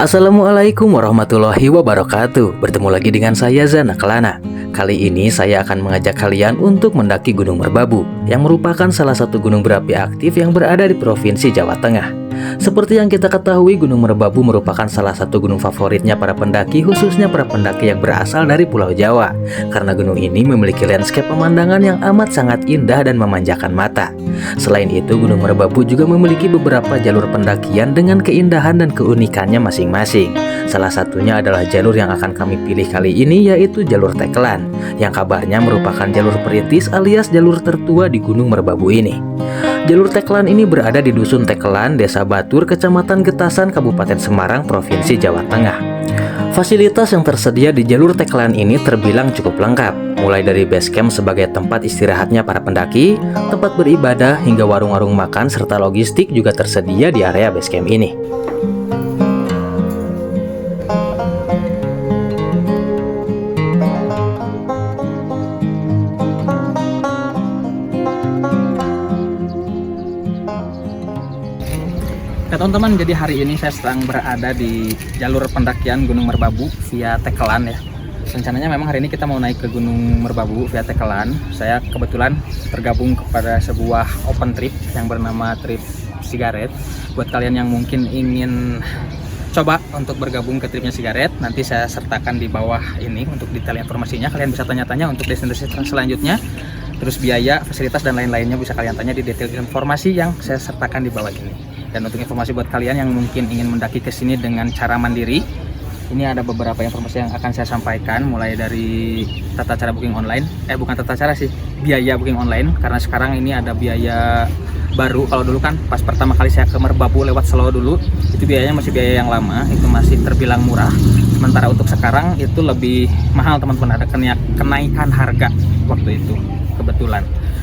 Assalamualaikum warahmatullahi wabarakatuh. Bertemu lagi dengan saya Zana Kelana. Kali ini saya akan mengajak kalian untuk mendaki Gunung Merbabu, yang merupakan salah satu gunung berapi aktif yang berada di Provinsi Jawa Tengah. Seperti yang kita ketahui, Gunung Merbabu merupakan salah satu gunung favoritnya para pendaki, khususnya para pendaki yang berasal dari Pulau Jawa. Karena gunung ini memiliki landscape pemandangan yang amat sangat indah dan memanjakan mata. Selain itu, Gunung Merbabu juga memiliki beberapa jalur pendakian dengan keindahan dan keunikannya masing-masing. Salah satunya adalah jalur yang akan kami pilih kali ini, yaitu jalur Tekelan, yang kabarnya merupakan jalur perintis alias jalur tertua di Gunung Merbabu ini. Jalur Tekelan ini berada di Dusun Tekelan, Desa Batur, Kecamatan Getasan, Kabupaten Semarang, Provinsi Jawa Tengah. Fasilitas yang tersedia di jalur Tekelan ini terbilang cukup lengkap, mulai dari base camp sebagai tempat istirahatnya para pendaki, tempat beribadah, hingga warung-warung makan serta logistik juga tersedia di area base camp ini. Ya teman-teman, jadi hari ini saya sedang berada di jalur pendakian Gunung Merbabu via Tekelan ya. Rencananya memang hari ini kita mau naik ke Gunung Merbabu via Tekelan. Saya kebetulan tergabung kepada sebuah open trip yang bernama Trip Sigaret. Buat kalian yang mungkin ingin coba untuk bergabung ke tripnya Sigaret, nanti saya sertakan di bawah ini untuk detail informasinya. Kalian bisa tanya-tanya untuk destinasi selanjutnya. Terus biaya, fasilitas, dan lain-lainnya bisa kalian tanya di detail informasi yang saya sertakan di bawah ini. Dan untuk informasi buat kalian yang mungkin ingin mendaki ke sini dengan cara mandiri, ini ada beberapa informasi yang akan saya sampaikan, mulai dari tata cara booking online, bukan tata cara sih, biaya booking online, karena sekarang ini ada biaya baru. Kalau dulu kan pas pertama kali saya ke Merbabu lewat Selo dulu, itu biayanya masih biaya yang lama, itu masih terbilang murah. Sementara untuk sekarang itu lebih mahal teman-teman, ada kenaikan harga waktu itu kebetulan.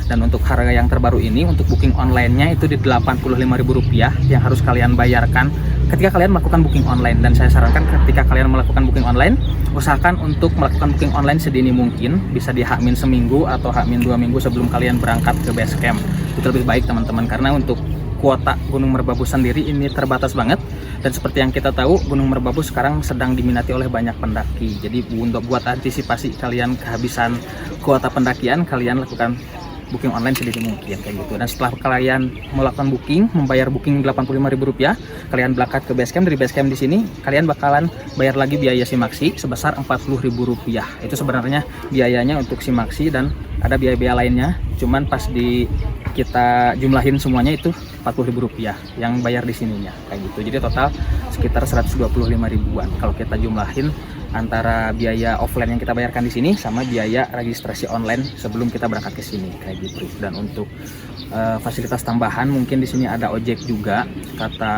Dan untuk harga yang terbaru ini, untuk booking online-nya itu di Rp85.000 yang harus kalian bayarkan ketika kalian melakukan booking online. Dan saya sarankan ketika kalian melakukan booking online, usahakan untuk melakukan booking online sedini mungkin, bisa di H- seminggu atau H- 2 minggu sebelum kalian berangkat ke base camp. Itu lebih baik teman-teman, karena untuk kuota Gunung Merbabu sendiri ini terbatas banget. Dan seperti yang kita tahu, Gunung Merbabu sekarang sedang diminati oleh banyak pendaki. Jadi untuk buat antisipasi kalian kehabisan kuota pendakian, kalian lakukan booking online sedini mungkin kayak gitu. Dan setelah kalian melakukan booking, membayar booking Rp85.000, kalian berangkat ke base camp. Dari base camp di sini kalian bakalan bayar lagi biaya simaksi sebesar Rp40.000. Itu sebenarnya biayanya untuk simaksi, dan ada biaya-biaya lainnya, cuman pas kita jumlahin semuanya itu Rp40.000 yang bayar di sininya kayak gitu. Jadi total sekitar Rp125.000-an kalau kita jumlahin antara biaya offline yang kita bayarkan di sini sama biaya registrasi online sebelum kita berangkat ke sini kayak gitu. Dan untuk fasilitas tambahan mungkin di sini ada ojek juga. Kata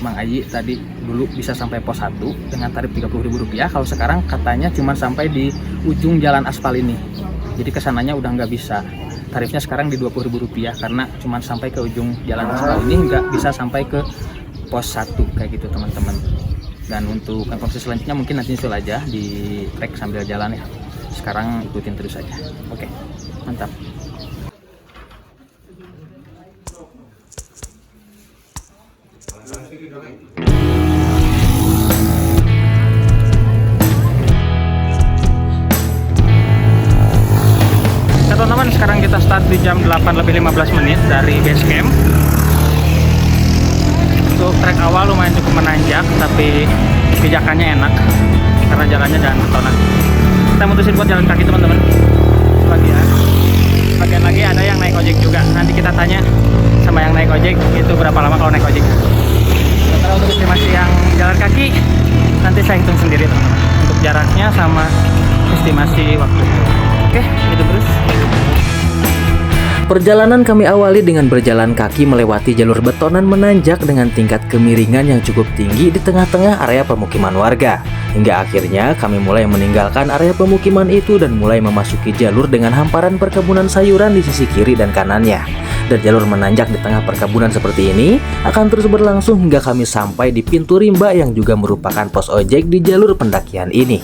Mang Aji tadi dulu bisa sampai pos 1 dengan tarif Rp30.000. Kalau sekarang katanya cuma sampai di ujung jalan aspal ini. Jadi kesananya udah nggak bisa. Tarifnya sekarang di Rp20.000 karena cuma sampai ke ujung jalan aspal ini, nggak bisa sampai ke pos 1 kayak gitu teman-teman. Dan untuk informasi selanjutnya mungkin nanti nyusul aja di trek sambil jalan ya. Sekarang ikutin terus aja. Oke, mantap. Nah, teman-teman, sekarang kita start di jam 8:15 dari base camp. Untuk trek awal lumayan cukup menanjak, tapi pijakannya enak karena jalannya jalan betonan. Kita mutusin buat jalan kaki teman-teman. Bagian lagi ada yang naik ojek juga. Nanti kita tanya sama yang naik ojek itu berapa lama kalau naik ojek. Sementara untuk estimasi yang jalan kaki nanti saya hitung sendiri teman-teman, untuk jaraknya sama estimasi waktu. Oke, gitu terus. Perjalanan kami awali dengan berjalan kaki melewati jalur betonan menanjak dengan tingkat kemiringan yang cukup tinggi di tengah-tengah area pemukiman warga. Hingga akhirnya kami mulai meninggalkan area pemukiman itu dan mulai memasuki jalur dengan hamparan perkebunan sayuran di sisi kiri dan kanannya. Dan jalur menanjak di tengah perkebunan seperti ini akan terus berlangsung hingga kami sampai di pintu rimba yang juga merupakan pos ojek di jalur pendakian ini.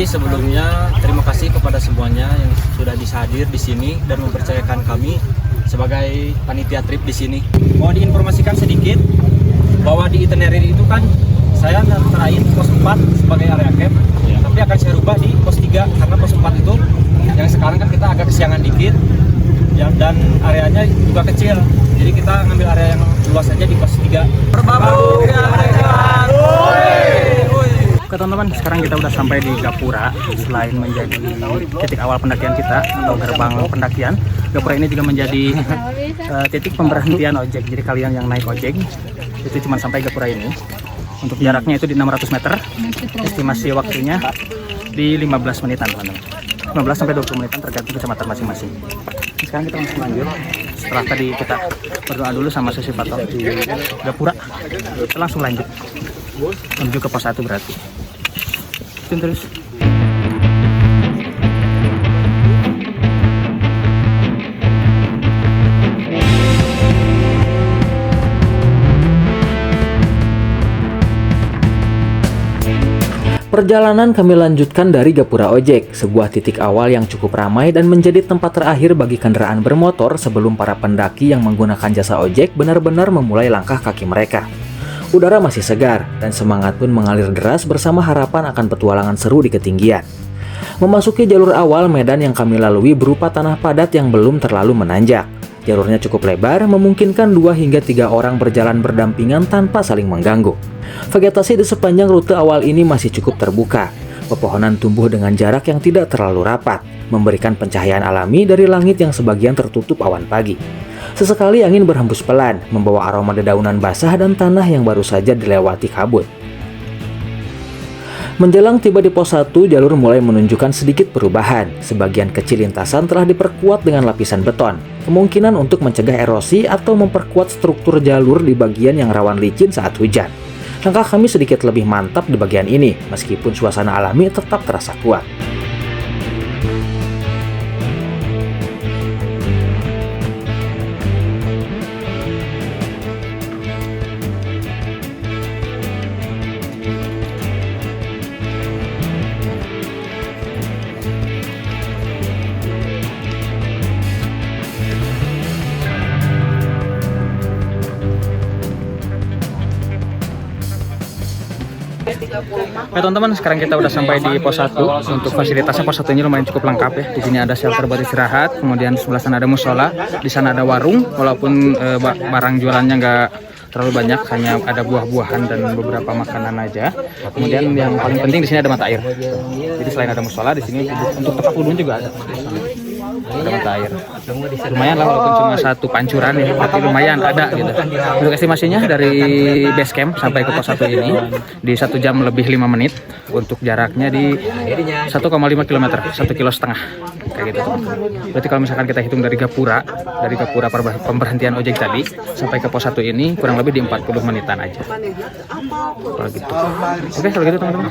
sebelumnya terima kasih kepada semuanya yang sudah bisa hadir di sini dan mempercayakan kami sebagai panitia trip di sini. Mau diinformasikan sedikit bahwa di itinerary itu kan saya terain pos 4 sebagai area camp, tapi akan saya rubah di pos 3 karena pos 4 itu yang sekarang kan kita agak kesiangan dikit ya, dan areanya juga kecil. Jadi kita ngambil area yang luas aja di pos 3. Merbabu ya mereka. Oke teman-teman, sekarang kita udah sampai di Gapura. Selain menjadi titik awal pendakian kita atau gerbang pendakian, Gapura ini juga menjadi titik pemberhentian ojek. Jadi kalian yang naik ojek itu cuma sampai Gapura ini. Untuk jaraknya itu di 600 meter. Estimasi waktunya di 15 menitan teman-teman. 15 sampai 20 menitan tergantung kecamatan masing-masing. Sekarang kita langsung lanjut. Setelah tadi kita berdoa dulu sama sesi patok di Gapura, kita langsung lanjut menuju ke pos 1 berarti. Ikutin terus. Perjalanan kami lanjutkan dari Gapura Ojek, sebuah titik awal yang cukup ramai dan menjadi tempat terakhir bagi kendaraan bermotor sebelum para pendaki yang menggunakan jasa ojek benar-benar memulai langkah kaki mereka. Udara masih segar dan semangat pun mengalir deras bersama harapan akan petualangan seru di ketinggian. Memasuki jalur awal, medan yang kami lalui berupa tanah padat yang belum terlalu menanjak. Jalurnya cukup lebar, memungkinkan 2 hingga 3 orang berjalan berdampingan tanpa saling mengganggu. Vegetasi di sepanjang rute awal ini masih cukup terbuka. Pepohonan tumbuh dengan jarak yang tidak terlalu rapat, memberikan pencahayaan alami dari langit yang sebagian tertutup awan pagi. Sesekali angin berhembus pelan, membawa aroma dedaunan basah dan tanah yang baru saja dilewati kabut. Menjelang tiba di pos 1, jalur mulai menunjukkan sedikit perubahan. Sebagian kecil lintasan telah diperkuat dengan lapisan beton, kemungkinan untuk mencegah erosi atau memperkuat struktur jalur di bagian yang rawan licin saat hujan. Langkah kami sedikit lebih mantap di bagian ini, meskipun suasana alami tetap terasa kuat. Oke teman-teman, sekarang kita udah sampai di pos 1. Untuk fasilitasnya pos 1 ini lumayan cukup lengkap ya. Di sini ada shelter buat istirahat, kemudian sebelah sana ada musola, di sana ada warung, walaupun barang jualannya nggak terlalu banyak, hanya ada buah-buahan dan beberapa makanan aja. Kemudian yang paling penting di sini ada mata air. Jadi selain ada musola, di sini untuk tempat wudhu juga ada. Ada mata air. Lumayan lah walaupun cuma satu pancuran ya, tapi lumayan ada gitu. Untuk estimasinya dari base camp sampai ke pos 1 ini di 1 jam lebih 5 menit. Untuk jaraknya di 1,5 km, 1,5 km kayak gitu teman-teman. Berarti kalau misalkan kita hitung dari Gapura pemberhentian ojek tadi sampai ke pos 1 ini kurang lebih di 40 menitan aja. Kalau gitu. Oke, kalau gitu teman-teman.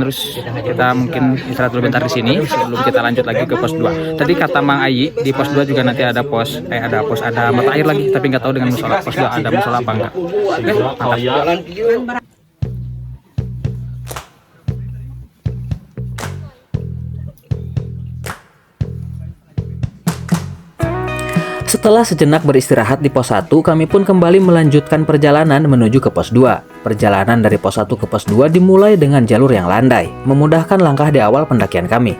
Terus kita mungkin istirahat dulu bentar di sini sebelum kita lanjut lagi ke pos 2. Tadi kata Mang Ayi di pos 2 juga nanti ada ada mata air lagi, tapi nggak tahu dengan musola. Pos 2 ada musola apa enggak. Oke, mantap. Setelah sejenak beristirahat di pos 1, kami pun kembali melanjutkan perjalanan menuju ke pos 2. Perjalanan dari pos 1 ke pos 2 dimulai dengan jalur yang landai, memudahkan langkah di awal pendakian kami.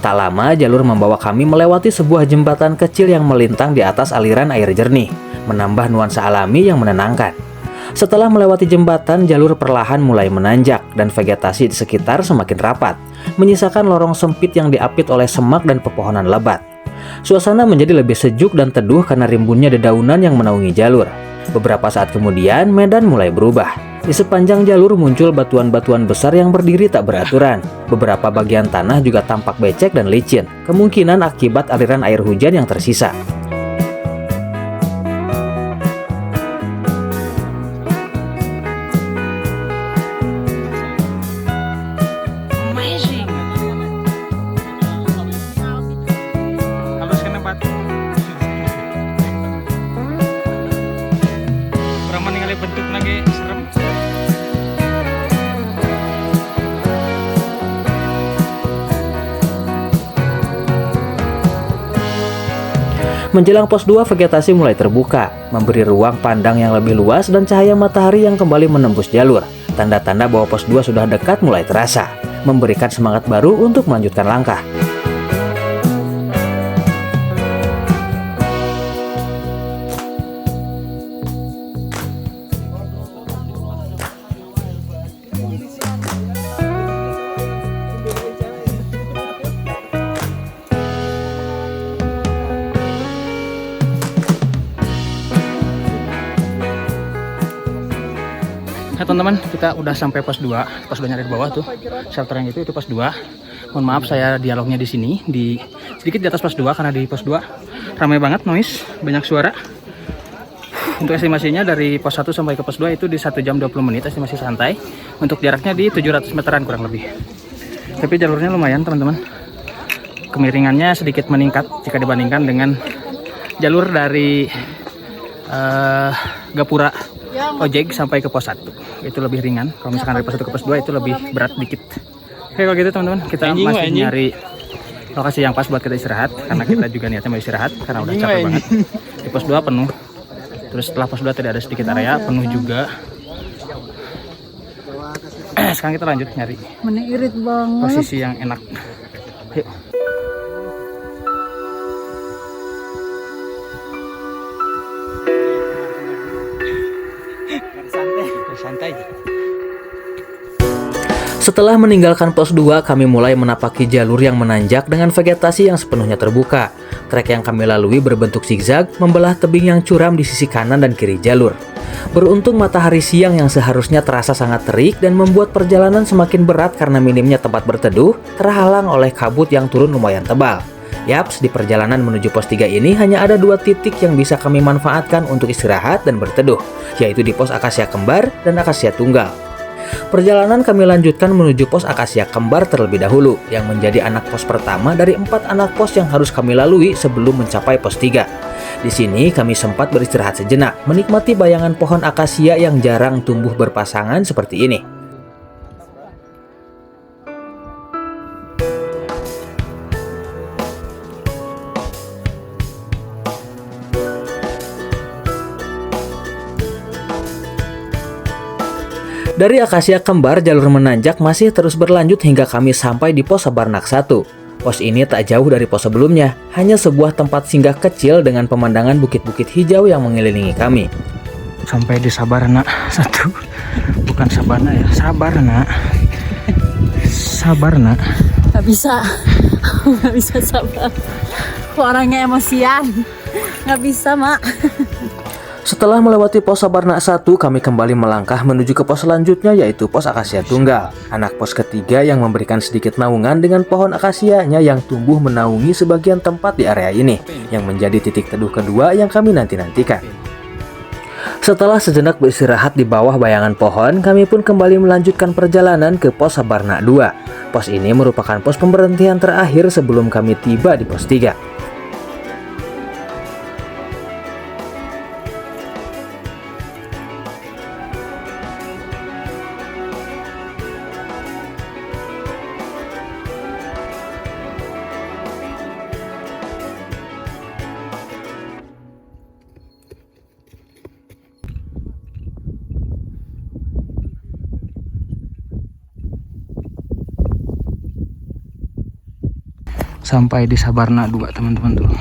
Tak lama, jalur membawa kami melewati sebuah jembatan kecil yang melintang di atas aliran air jernih, menambah nuansa alami yang menenangkan. Setelah melewati jembatan, jalur perlahan mulai menanjak dan vegetasi di sekitar semakin rapat, menyisakan lorong sempit yang diapit oleh semak dan pepohonan lebat. Suasana menjadi lebih sejuk dan teduh karena rimbunnya dedaunan yang menaungi jalur. Beberapa saat kemudian, medan mulai berubah. Di sepanjang jalur muncul batuan-batuan besar yang berdiri tak beraturan. Beberapa bagian tanah juga tampak becek dan licin, kemungkinan akibat aliran air hujan yang tersisa. Bentuk lagi serem. Menjelang pos 2, vegetasi mulai terbuka, memberi ruang pandang yang lebih luas dan cahaya matahari yang kembali menembus jalur. Tanda-tanda bahwa pos 2 sudah dekat mulai terasa, memberikan semangat baru untuk melanjutkan langkah. Nah teman-teman, kita udah sampai pos 2. Pos 2 nya ada di bawah tuh. Shelter yang itu pos 2. Mohon maaf saya dialognya di sini, sedikit di atas pos 2 karena di pos 2 ramai banget, noise, banyak suara. Untuk estimasinya dari pos 1 sampai ke pos 2 itu di 1 jam 20 menit estimasi santai. Untuk jaraknya di 700 meteran kurang lebih. Tapi jalurnya lumayan teman-teman. Kemiringannya sedikit meningkat jika dibandingkan dengan jalur dari Gapura ojek sampai ke pos 1. Itu lebih ringan. Kalau misalkan dari pos 1 ke pos 2 itu lebih berat dikit. Oke, kalau gitu teman-teman, kita masih nyari lokasi yang pas buat kita istirahat, karena kita juga niatnya mau istirahat karena udah capek banget. Di pos 2 penuh. Terus setelah pos 2 tadi ada sedikit area penuh juga. Sekarang kita lanjut nyari Mengirit banget. posisi yang enak. Yuk. Santai. Setelah meninggalkan pos 2, kami mulai menapaki jalur yang menanjak dengan vegetasi yang sepenuhnya terbuka. Trek yang kami lalui berbentuk zigzag, membelah tebing yang curam di sisi kanan dan kiri jalur. Beruntung matahari siang yang seharusnya terasa sangat terik dan membuat perjalanan semakin berat karena minimnya tempat berteduh, terhalang oleh kabut yang turun lumayan tebal. Yaps, di perjalanan menuju pos 3 ini hanya ada 2 titik yang bisa kami manfaatkan untuk istirahat dan berteduh, yaitu di pos Akasia Kembar dan Akasia Tunggal. Perjalanan kami lanjutkan menuju pos Akasia Kembar terlebih dahulu, yang menjadi anak pos pertama dari 4 anak pos yang harus kami lalui sebelum mencapai pos 3. Di sini kami sempat beristirahat sejenak, menikmati bayangan pohon akasia yang jarang tumbuh berpasangan seperti ini. Dari Akasia Kembar, jalur menanjak masih terus berlanjut hingga kami sampai di pos Sabarnak 1. Pos ini tak jauh dari pos sebelumnya, hanya sebuah tempat singgah kecil dengan pemandangan bukit-bukit hijau yang mengelilingi kami. Sampai di Sabarna 1. Bukan Sabarna ya, Sabarna. Sabarna. Gak bisa. Gak bisa sabar. Orangnya emosian. Gak bisa, Mak. Setelah melewati pos Sabarnak 1, kami kembali melangkah menuju ke pos selanjutnya, yaitu pos Akasia Tunggal. Anak pos ketiga yang memberikan sedikit naungan dengan pohon akasianya yang tumbuh menaungi sebagian tempat di area ini, yang menjadi titik teduh kedua yang kami nanti-nantikan. Setelah sejenak beristirahat di bawah bayangan pohon, kami pun kembali melanjutkan perjalanan ke pos Sabarnak 2. Pos ini merupakan pos pemberhentian terakhir sebelum kami tiba di pos 3. Sampai di Sabarna 2 teman-teman tuh,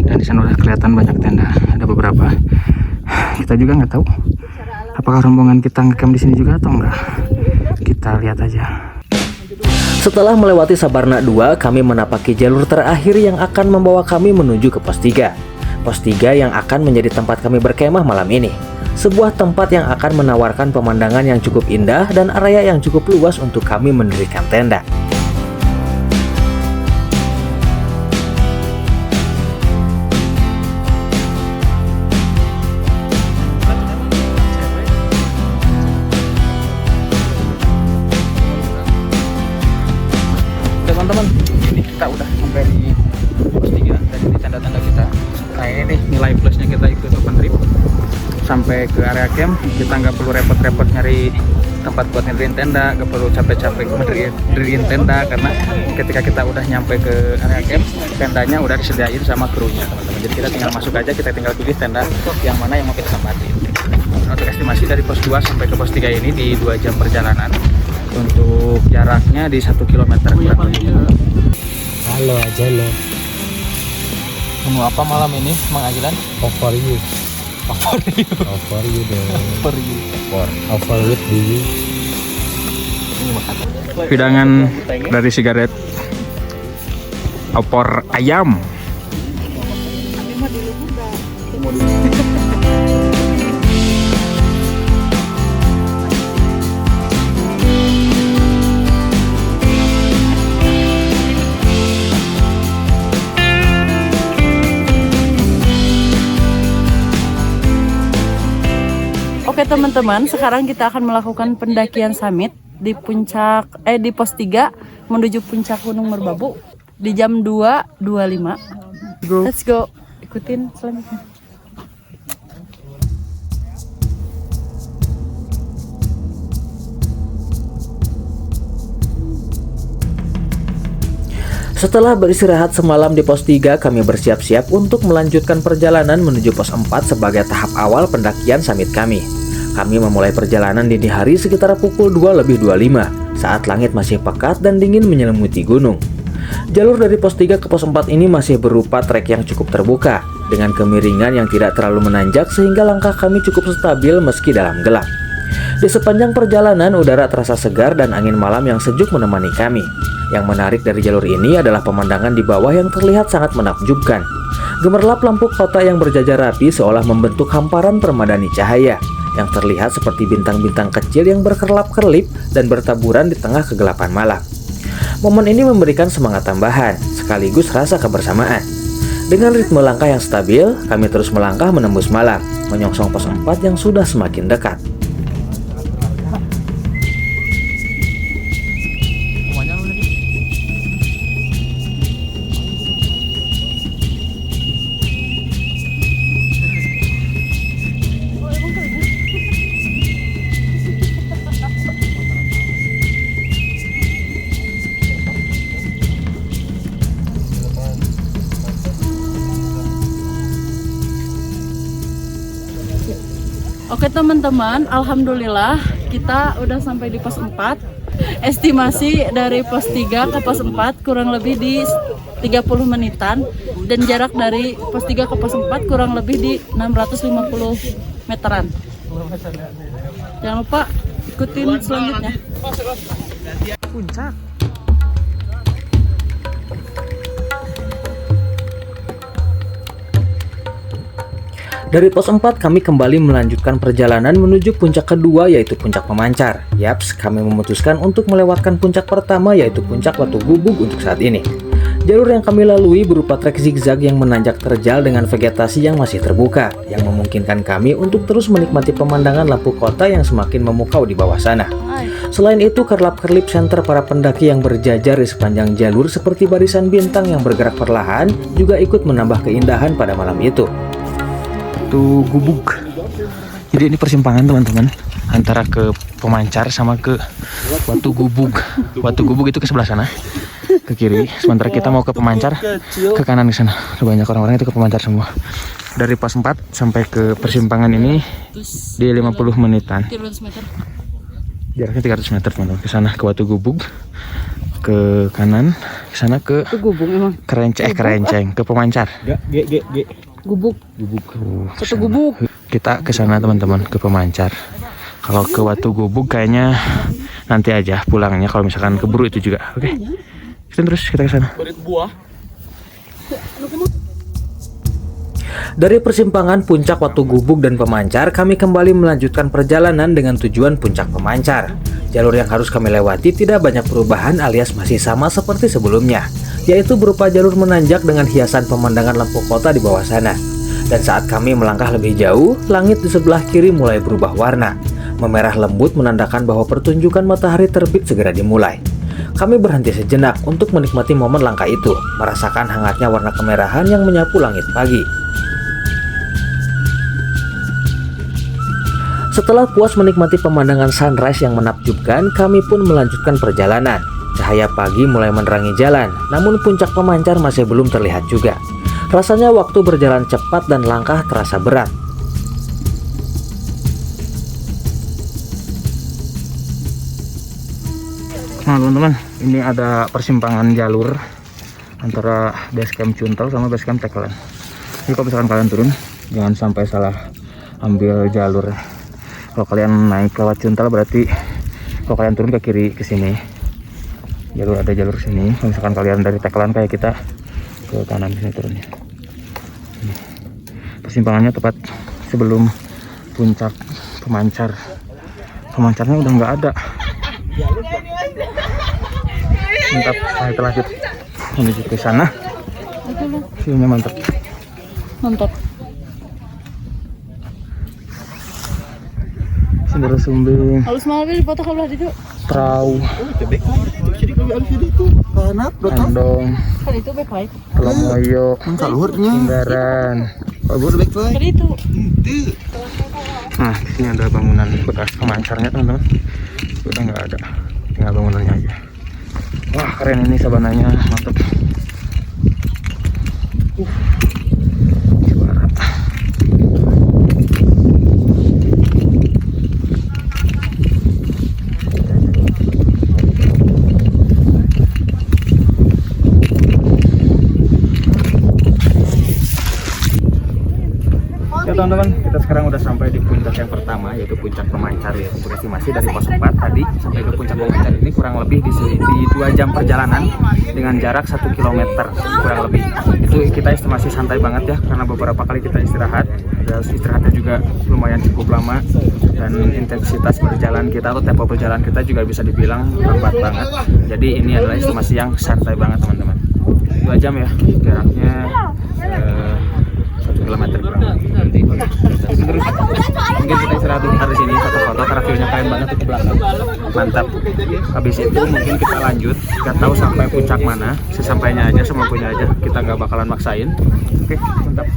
dan di sana udah kelihatan banyak tenda, ada beberapa. Kita juga nggak tahu apakah rombongan kita ngecamp di sini juga atau enggak. Kita lihat aja. Setelah melewati Sabarnak 2, kami menapaki jalur terakhir yang akan membawa kami menuju ke pos 3. Pos 3 yang akan menjadi tempat kami berkemah malam ini. Sebuah tempat yang akan menawarkan pemandangan yang cukup indah dan area yang cukup luas untuk kami mendirikan tenda. Teman-teman, ini kita udah sampai di pos 3 dan ini tanda-tanda kita. Nah ini nih nilai plusnya kita ikut open trip sampai ke area camp. Kita nggak perlu repot-repot nyari tempat buat ngedirin tenda, gak perlu capek-capek ngedirin tenda, karena ketika kita udah nyampe ke area camp, tendanya udah disediain sama krunya teman-teman. Jadi kita tinggal masuk aja, kita tinggal pilih tenda yang mana yang mau kita tempatin. Untuk estimasi dari pos 2 sampai ke pos 3 ini di 2 jam perjalanan. Untuk jaraknya di 1 km kurang lebih. Halo aja lo. Menu apa malam ini, Mang Ajilan? Over you. Over you. Over you dong. Over you. Over with you. Hidangan dari sigaret. Opor ayam. Oke teman-teman, sekarang kita akan melakukan pendakian summit di di pos 3 menuju puncak Gunung Merbabu di jam 2.25. Let's go. Ikutin selanjutnya. Setelah beristirahat semalam di pos 3, kami bersiap-siap untuk melanjutkan perjalanan menuju pos 4 sebagai tahap awal pendakian summit kami. Kami memulai perjalanan dini hari sekitar pukul 2:25 saat langit masih pekat dan dingin menyelimuti gunung. Jalur dari pos 3 ke pos 4 ini masih berupa trek yang cukup terbuka dengan kemiringan yang tidak terlalu menanjak sehingga langkah kami cukup stabil meski dalam gelap. Di sepanjang perjalanan udara terasa segar dan angin malam yang sejuk menemani kami. Yang menarik dari jalur ini adalah pemandangan di bawah yang terlihat sangat menakjubkan. Gemerlap lampu kota yang berjajar rapi seolah membentuk hamparan permadani cahaya yang terlihat seperti bintang-bintang kecil yang berkerlap-kerlip dan bertaburan di tengah kegelapan malam. Momen ini memberikan semangat tambahan, sekaligus rasa kebersamaan. Dengan ritme langkah yang stabil, kami terus melangkah menembus malam, menyongsong pos 4 yang sudah semakin dekat. Oke teman-teman, alhamdulillah kita udah sampai di pos 4. Estimasi dari pos 3 ke pos 4 kurang lebih di 30 menitan dan jarak dari pos 3 ke pos 4 kurang lebih di 650 meteran. Jangan lupa ikutin selanjutnya. Puncak. Dari pos 4 kami kembali melanjutkan perjalanan menuju puncak kedua yaitu puncak pemancar. Yaps, kami memutuskan untuk melewatkan puncak pertama yaitu puncak Watu Gubug untuk saat ini. Jalur yang kami lalui berupa trek zigzag yang menanjak terjal dengan vegetasi yang masih terbuka, yang memungkinkan kami untuk terus menikmati pemandangan lampu kota yang semakin memukau di bawah sana. Selain itu, kerlap-kerlip senter para pendaki yang berjajar di sepanjang jalur seperti barisan bintang yang bergerak perlahan juga ikut menambah keindahan pada malam itu. Watu Gubug. Jadi ini persimpangan teman-teman antara ke pemancar sama ke Watu Gubug. Watu Gubug itu ke sebelah sana, ke kiri. Sementara kita mau ke pemancar, ke kanan ke sana. Banyak orang-orang itu ke pemancar semua. Dari pos 4 sampai ke persimpangan ini di 50 menitan. 300 meter. Jaraknya 300 meter teman-teman. Ke sana ke Watu Gubug, ke kanan, ke sana ke Gubug emang. Kerenceng, ke pemancar. Gubug. Satu gubuk. Kita ke sana teman-teman, ke pemancar. Kalau ke Watu Gubug kayaknya nanti aja pulangnya, kalau misalkan keburu itu juga. Oke. Kita ke sana. Dari persimpangan puncak Watu Gubug dan pemancar, kami kembali melanjutkan perjalanan dengan tujuan puncak pemancar. Jalur yang harus kami lewati tidak banyak perubahan alias masih sama seperti sebelumnya, yaitu berupa jalur menanjak dengan hiasan pemandangan lampu kota di bawah sana. Dan saat kami melangkah lebih jauh, langit di sebelah kiri mulai berubah warna. Memerah lembut menandakan bahwa pertunjukan matahari terbit segera dimulai. Kami berhenti sejenak untuk menikmati momen langkah itu, merasakan hangatnya warna kemerahan yang menyapu langit pagi. Setelah puas menikmati pemandangan sunrise yang menakjubkan, kami pun melanjutkan perjalanan. Cahaya pagi mulai menerangi jalan, namun puncak pemancar masih belum terlihat juga. Rasanya waktu berjalan cepat dan langkah terasa berat. Nah teman-teman, ini ada persimpangan jalur antara base camp Cuntal sama base camp Tekelan. Jadi kalau misalkan kalian turun, jangan sampai salah ambil jalur. Kalau kalian naik lewat Cuntal berarti kalau kalian turun ke kiri ke sini. Ada jalur sini. Kalau misalkan kalian dari Tekelan kayak kita ke kanan sini turunnya. Persimpangannya tepat sebelum puncak pemancar. Pemancarnya udah nggak ada. Mantap, nah kita lanjut menuju ke sana. View-nya mantap. Mantap. Sumber sumbing, Halus malam di foto kalau itu. perahu, andong, Kan itu baik-baik. Telomoyo, Jimbaran. Kan itu. Nah, di sini ada bangunan bekas pemancarnya teman-teman. Udah nggak ada, tinggal bangunannya aja. Wah keren ini sabananya, mantap. Suara. Ya teman-teman, kita sekarang udah sampai di puncak yang pertama, yaitu puncak pemancar ya. Untuk estimasi dari pos 4 tadi sampai ke puncak pemancar ini kurang lebih di 2 jam perjalanan dengan jarak 1 km kurang lebih. Itu kita estimasi santai banget ya, karena beberapa kali kita istirahat. Istirahatnya juga lumayan cukup lama, dan intensitas berjalan kita atau tempo berjalan kita juga bisa dibilang lambat banget. Jadi ini adalah estimasi yang santai banget teman-teman. 2 jam ya jaraknya, 1 km kurang lebih. Terus mungkin kita istirahat dulu di sini, foto-foto karena view-nya keren banget tuh ke belakang. Mantap. Habis itu mungkin kita lanjut, nggak tahu sampai puncak mana, sesampainya aja, semampunya aja, kita nggak bakalan maksain. Oke, mantap.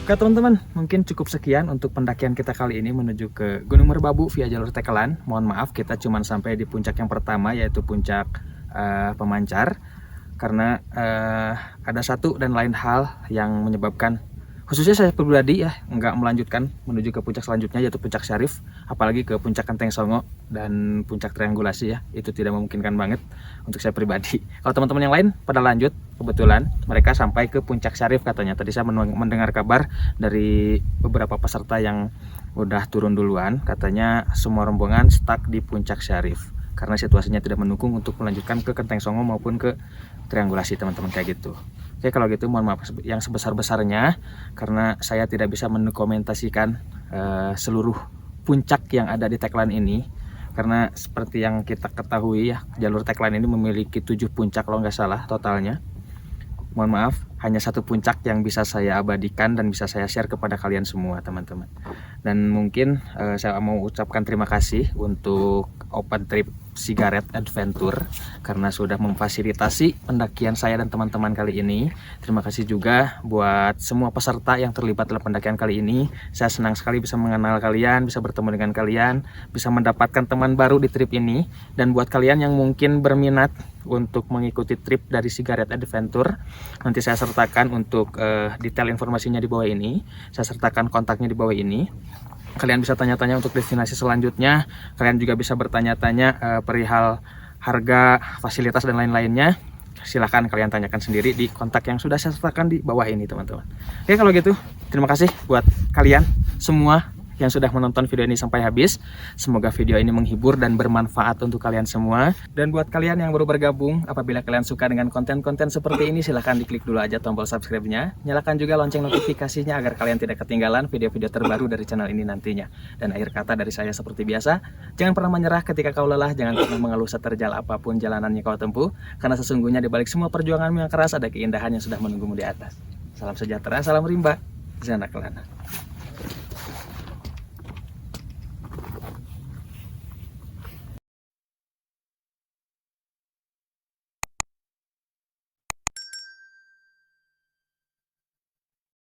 Oke teman-teman, mungkin cukup sekian untuk pendakian kita kali ini menuju ke Gunung Merbabu via jalur Tekelan. Mohon maaf kita cuma sampai di puncak yang pertama, yaitu puncak pemancar. Karena ada satu dan lain hal yang menyebabkan, khususnya saya pribadi ya, nggak melanjutkan menuju ke puncak selanjutnya, yaitu puncak Syarif. Apalagi ke puncak Kenteng Songo dan puncak Triangulasi ya, itu tidak memungkinkan banget untuk saya pribadi. Kalau teman-teman yang lain pada lanjut, kebetulan mereka sampai ke puncak Syarif katanya. Tadi saya mendengar kabar dari beberapa peserta yang udah turun duluan, katanya semua rombongan stuck di puncak Syarif karena situasinya tidak mendukung untuk melanjutkan ke Kenteng Songo maupun ke Triangulasi teman-teman, kayak gitu. Oke, kalau gitu mohon maaf yang sebesar-besarnya karena saya tidak bisa mendokumentasikan seluruh puncak yang ada di Tekelan ini, karena seperti yang kita ketahui ya, jalur Tekelan ini memiliki 7 puncak kalau nggak salah totalnya. Mohon maaf, hanya 1 puncak yang bisa saya abadikan dan bisa saya share kepada kalian semua teman-teman. Dan mungkin saya mau ucapkan terima kasih untuk Open Trip Cigarette Adventure karena sudah memfasilitasi pendakian saya dan teman-teman kali ini. Terima kasih juga buat semua peserta yang terlibat dalam pendakian kali ini. Saya senang sekali bisa mengenal kalian, bisa bertemu dengan kalian, bisa mendapatkan teman baru di trip ini. Dan buat kalian yang mungkin berminat untuk mengikuti trip dari Cigarette Adventure, nanti saya sertakan untuk detail informasinya di bawah ini. Saya sertakan kontaknya di bawah ini. Kalian bisa tanya-tanya untuk destinasi selanjutnya. Kalian juga bisa bertanya-tanya perihal harga, fasilitas, dan lain-lainnya. Silahkan kalian tanyakan sendiri di kontak yang sudah saya sertakan di bawah ini, teman-teman. Oke, kalau gitu, terima kasih buat kalian semua yang sudah menonton video ini sampai habis. Semoga video ini menghibur dan bermanfaat untuk kalian semua. Dan buat kalian yang baru bergabung, apabila kalian suka dengan konten-konten seperti ini, silahkan diklik dulu aja tombol subscribe-nya. Nyalakan juga lonceng notifikasinya agar kalian tidak ketinggalan video-video terbaru dari channel ini nantinya. Dan akhir kata dari saya seperti biasa, jangan pernah menyerah ketika kau lelah, jangan pernah mengeluh seterjal apapun jalanannya kau tempuh, karena sesungguhnya di balik semua perjuanganmu yang keras ada keindahan yang sudah menunggumu di atas. Salam sejahtera, salam rimba, Zana Kelana.